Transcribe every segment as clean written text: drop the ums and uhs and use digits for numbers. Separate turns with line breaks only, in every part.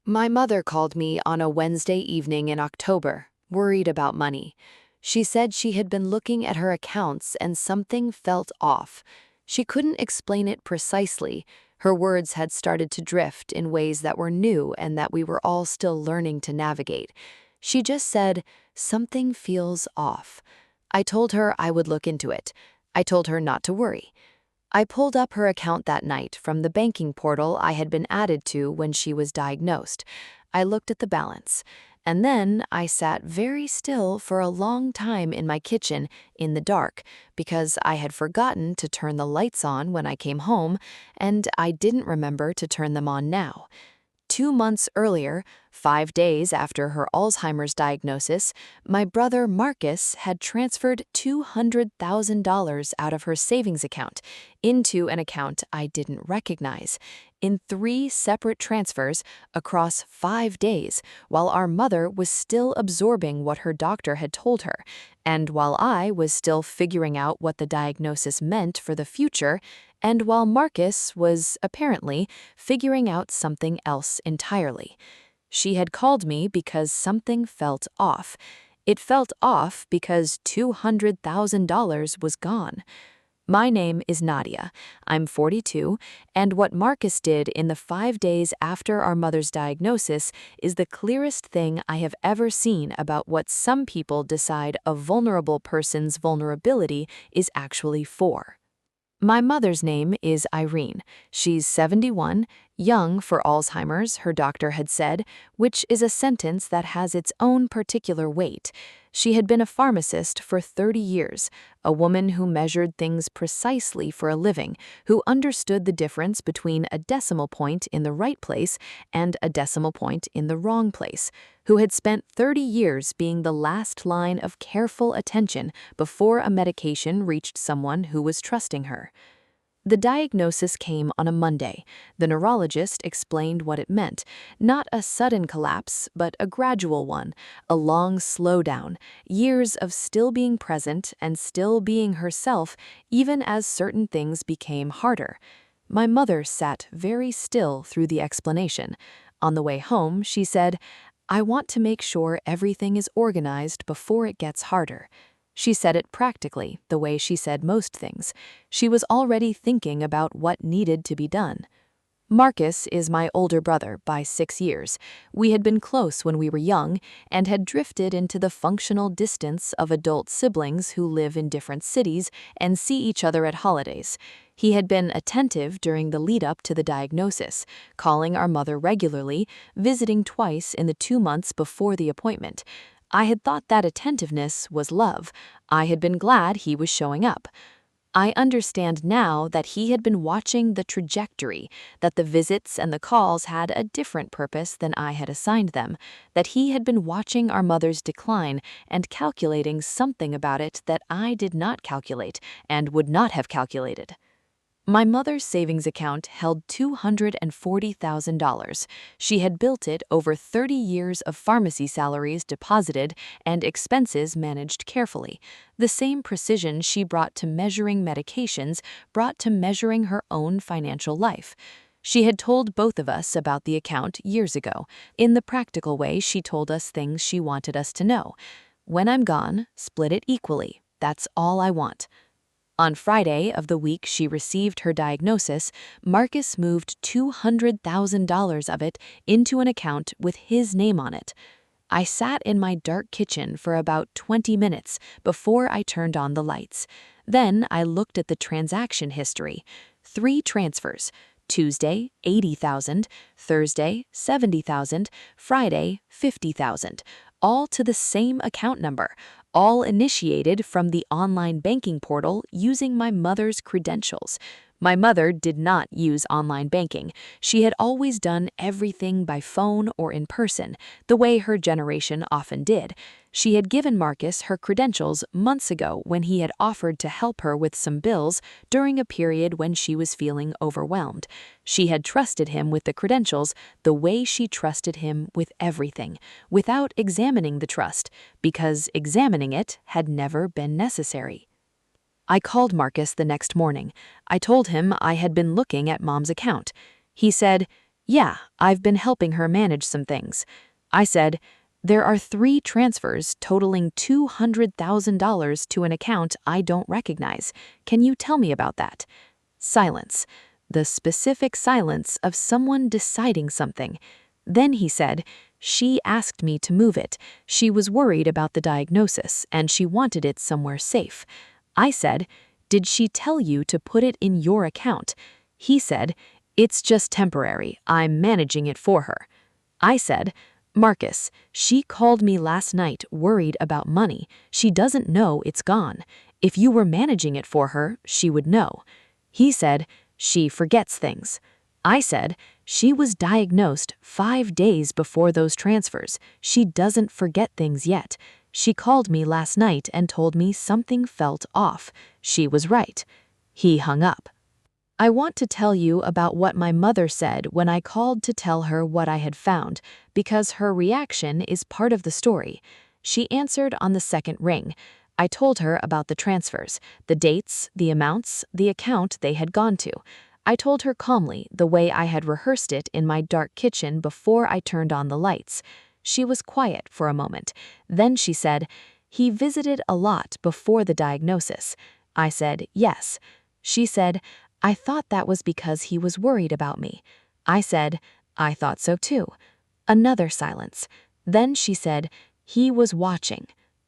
My mother called me on a Wednesday evening in October, worried about money. She said she had been looking at her accounts and something felt off. She couldn't explain it precisely. Her words had started to drift in ways that were new and that we were all still learning to navigate. She just said, "Something feels off." I told her I would look into it. I told her not to worry. I pulled up her account that night from the banking portal I had been added to when she was diagnosed. I looked at the balance. And then I sat very still for a long time in my kitchen in the dark because I had forgotten to turn the lights on when I came home, and I didn't remember to turn them on now. 2 months earlier, 5 days after her Alzheimer's diagnosis, my brother Marcus had transferred $200,000 out of her savings account into an account I didn't recognize, in 3 separate transfers across 5 days, while our mother was still absorbing what her doctor had told her, and while I was still figuring out what the diagnosis meant for the future, and while Marcus was, apparently, figuring out something else entirely. She had called me because something felt off. It felt off because $200,000 was gone. My name is Nadia. I'm 42, and what Marcus did in the 5 days after our mother's diagnosis is the clearest thing I have ever seen about what some people decide a vulnerable person's vulnerability is actually for. My mother's name is Irene. She's 71, young for Alzheimer's, her doctor had said, which is a sentence that has its own particular weight. She had been a pharmacist for 30 years, a woman who measured things precisely for a living, who understood the difference between a decimal point in the right place and a decimal point in the wrong place, who had spent 30 years being the last line of careful attention before a medication reached someone who was trusting her. The diagnosis came on a Monday. The neurologist explained what it meant: not a sudden collapse, but a gradual one, a long slowdown, years of still being present and still being herself, even as certain things became harder. My mother sat very still through the explanation. On the way home, she said, "I want to make sure everything is organized before it gets harder." She said it practically, the way she said most things. She was already thinking about what needed to be done. Marcus is my older brother by 6 years. We had been close when we were young and had drifted into the functional distance of adult siblings who live in different cities and see each other at holidays. He had been attentive during the lead-up to the diagnosis, calling our mother regularly, visiting twice in the 2 months before the appointment. I had thought that attentiveness was love. I had been glad he was showing up. I understand now that he had been watching the trajectory, that the visits and the calls had a different purpose than I had assigned them, that he had been watching our mother's decline and calculating something about it that I did not calculate and would not have calculated. My mother's savings account held $240,000. She had built it over 30 years of pharmacy salaries deposited and expenses managed carefully. The same precision she brought to measuring medications brought to measuring her own financial life. She had told both of us about the account years ago. In the practical way, she told us things she wanted us to know. "When I'm gone, split it equally. That's all I want." On Friday of the week she received her diagnosis, Marcus moved $200,000 of it into an account with his name on it. I sat in my dark kitchen for about 20 minutes before I turned on the lights. Then I looked at the transaction history. 3 transfers. Tuesday, $80,000, Thursday, $70,000, Friday, $50,000, all to the same account number, all initiated from the online banking portal using my mother's credentials. My mother did not use online banking. She had always done everything by phone or in person, the way her generation often did. She had given Marcus her credentials months ago when he had offered to help her with some bills during a period when she was feeling overwhelmed. She had trusted him with the credentials the way she trusted him with everything, without examining the trust, because examining it had never been necessary. I called Marcus the next morning. I told him I had been looking at Mom's account. He said, Yeah, I've been helping her manage some things. I said, there are 3 transfers totaling $200,000 to an account I don't recognize. Can you tell me about that? Silence. The specific silence of someone deciding something. Then he said, she asked me to move it. She was worried about the diagnosis and she wanted it somewhere safe. I said, did she tell you to put it in your account? He said, it's just temporary. I'm managing it for her. I said, Marcus, she called me last night worried about money. She doesn't know it's gone. If you were managing it for her, she would know. He said, she forgets things. I said, she was diagnosed 5 days before those transfers. She doesn't forget things yet. She called me last night and told me something felt off. She was right. He hung up. I want to tell you about what my mother said when I called to tell her what I had found, because her reaction is part of the story. She answered on the second ring. I told her about the transfers, the dates, the amounts, the account they had gone to. I told her calmly, the way I had rehearsed it in my dark kitchen before I turned on the lights. She was quiet for a moment. Then she said, he visited a lot before the diagnosis. I said, yes. She said, I thought that was because he was worried about me. I said, I thought so too. Another silence. Then she said, he was watching.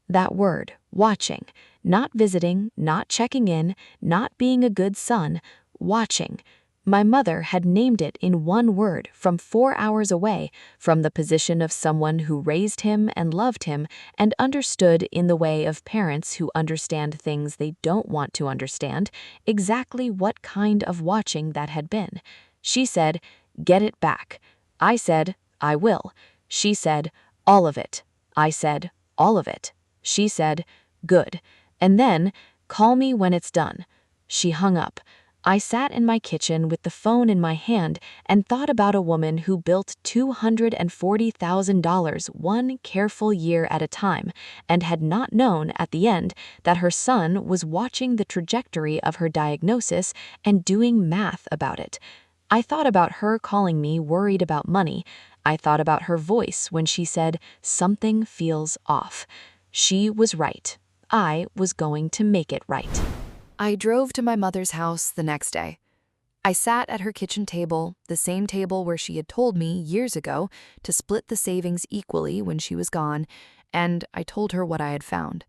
That word, watching. Not visiting, not checking in, not being a good son, watching. My mother had named it in one word from 4 hours away, from the position of someone who raised him and loved him and understood in the way of parents who understand things they don't want to understand, exactly what kind of watching that had been. She said, get it back. I said, I will. She said, all of it. I said, all of it. She said, good. And then, call me when it's done. She hung up. I sat in my kitchen with the phone in my hand and thought about a woman who built $240,000 one careful year at a time and had not known at the end that her son was watching the trajectory of her diagnosis and doing math about it. I thought about her calling me worried about money. I thought about her voice when she said, something feels off. She was right. I was going to make it right. I drove to my mother's house the next day. I sat at her kitchen table, the same table where she had told me years ago to split the savings equally when she was gone, and I told her what I had found.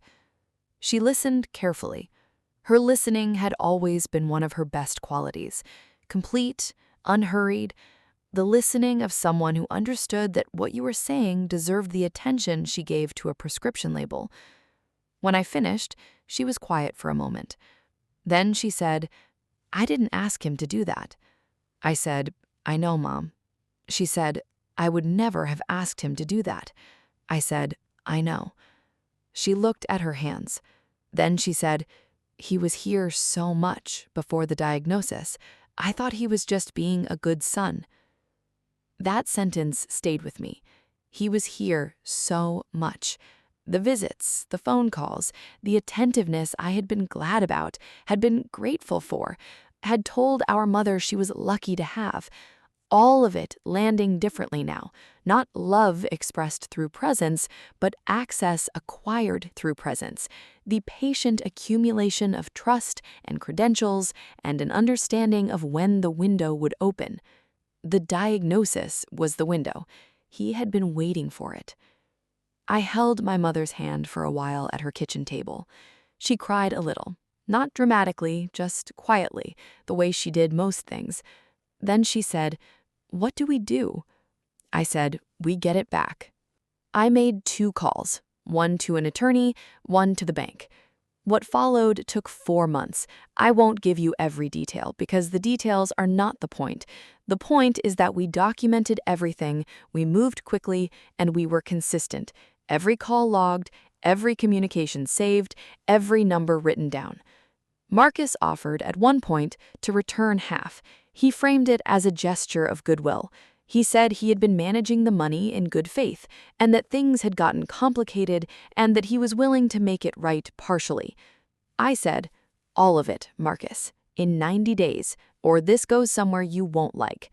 She listened carefully. Her listening had always been one of her best qualities. Complete, unhurried, the listening of someone who understood that what you were saying deserved the attention she gave to a prescription label. When I finished, she was quiet for a moment. Then she said, I didn't ask him to do that. I said, I know, Mom. She said, I would never have asked him to do that. I said, I know. She looked at her hands. Then she said, he was here so much before the diagnosis. I thought he was just being a good son. That sentence stayed with me. He was here so much. The visits, the phone calls, the attentiveness I had been glad about, had been grateful for, had told our mother she was lucky to have. All of it landing differently now, not love expressed through presence, but access acquired through presence, the patient accumulation of trust and credentials and an understanding of when the window would open. The diagnosis was the window. He had been waiting for it. I held my mother's hand for a while at her kitchen table. She cried a little, not dramatically, just quietly, the way she did most things. Then she said, what do we do? I said, we get it back. I made 2 calls, one to an attorney, one to the bank. What followed took 4 months. I won't give you every detail because the details are not the point. The point is that we documented everything, we moved quickly, and we were consistent. Every call logged, every communication saved, every number written down. Marcus offered at one point to return half. He framed it as a gesture of goodwill. He said he had been managing the money in good faith, and that things had gotten complicated, and that he was willing to make it right partially. I said, all of it, Marcus, in 90 days, or this goes somewhere you won't like.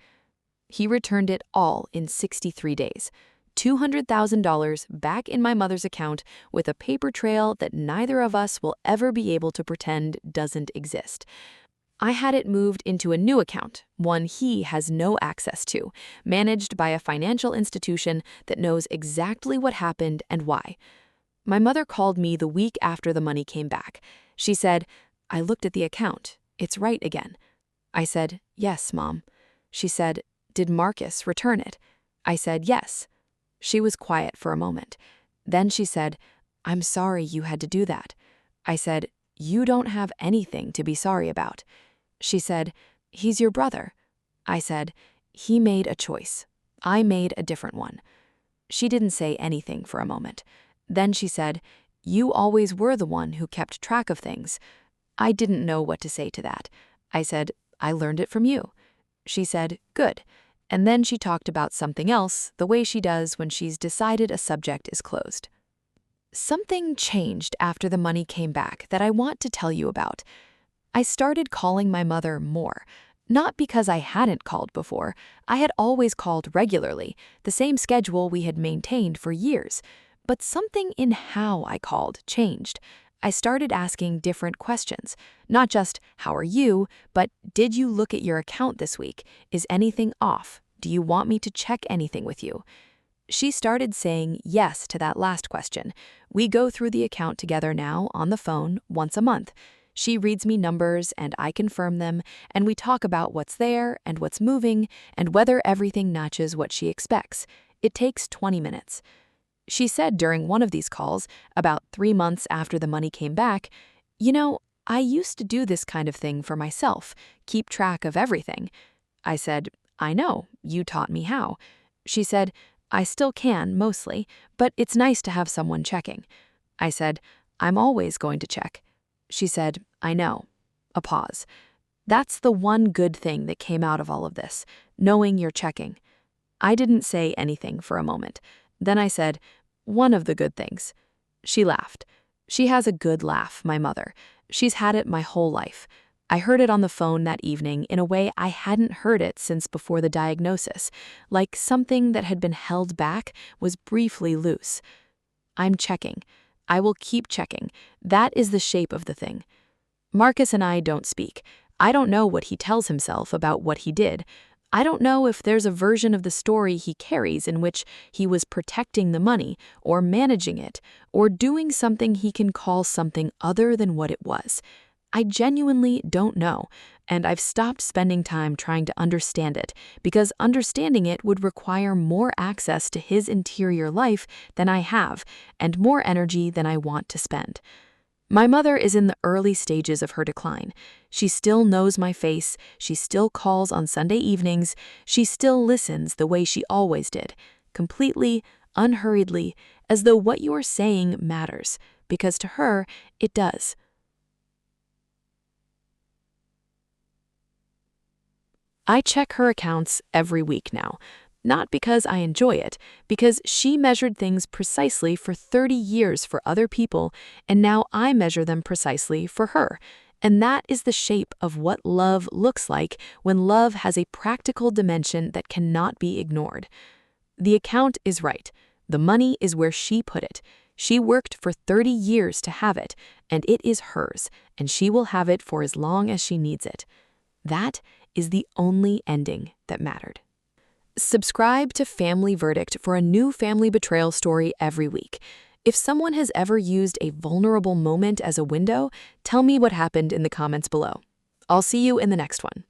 He returned it all in 63 days. $200,000 back in my mother's account with a paper trail that neither of us will ever be able to pretend doesn't exist. I had it moved into a new account, one he has no access to, managed by a financial institution that knows exactly what happened and why. My mother called me the week after the money came back. She said, "I looked at the account. It's right again." I said, "Yes, Mom." She said, "Did Marcus return it?" I said, "Yes." She was quiet for a moment. Then she said, "I'm sorry you had to do that." I said, "You don't have anything to be sorry about." She said, "He's your brother." I said, "He made a choice. I made a different one." She didn't say anything for a moment. Then she said, "You always were the one who kept track of things." I didn't know what to say to that. I said, "I learned it from you." She said, "Good." And then she talked about something else, the way she does when she's decided a subject is closed. Something changed after the money came back that I want to tell you about. I started calling my mother more. Not because I hadn't called before. I had always called regularly, the same schedule we had maintained for years. But something in how I called changed. I started asking different questions. Not just, "How are you?" but, "Did you look at your account this week? Is anything off? Do you want me to check anything with you?" She started saying yes to that last question. We go through the account together now on the phone once a month. She reads me numbers and I confirm them, and we talk about what's there and what's moving and whether everything matches what she expects. It takes 20 minutes. She said during one of these calls, about 3 months after the money came back, "You know, I used to do this kind of thing for myself, keep track of everything." I said, "I know, you taught me how." She said, "I still can, mostly, but it's nice to have someone checking." I said, "I'm always going to check." She said, "I know." A pause. That's the one good thing that came out of all of this, knowing you're checking. I didn't say anything for a moment. Then I said, "One of the good things." She laughed. She has a good laugh, my mother. She's had it my whole life. I heard it on the phone that evening in a way I hadn't heard it since before the diagnosis, like something that had been held back was briefly loose. "I'm checking. I will keep checking. That is the shape of the thing." Marcus and I don't speak. I don't know what he tells himself about what he did. I don't know if there's a version of the story he carries in which he was protecting the money, or managing it, or doing something he can call something other than what it was. I genuinely don't know, and I've stopped spending time trying to understand it, because understanding it would require more access to his interior life than I have, and more energy than I want to spend. My mother is in the early stages of her decline. She still knows my face, she still calls on Sunday evenings, she still listens the way she always did, completely, unhurriedly, as though what you are saying matters, because to her, it does. I check her accounts every week now. Not because I enjoy it, because she measured things precisely for 30 years for other people, and now I measure them precisely for her. And that is the shape of what love looks like when love has a practical dimension that cannot be ignored. The account is right. The money is where she put it. She worked for 30 years to have it, and it is hers, and she will have it for as long as she needs it. That is the only ending that mattered. Subscribe to Family Verdict for a new family betrayal story every week. If someone has ever used a vulnerable moment as a window, tell me what happened in the comments below. I'll see you in the next one.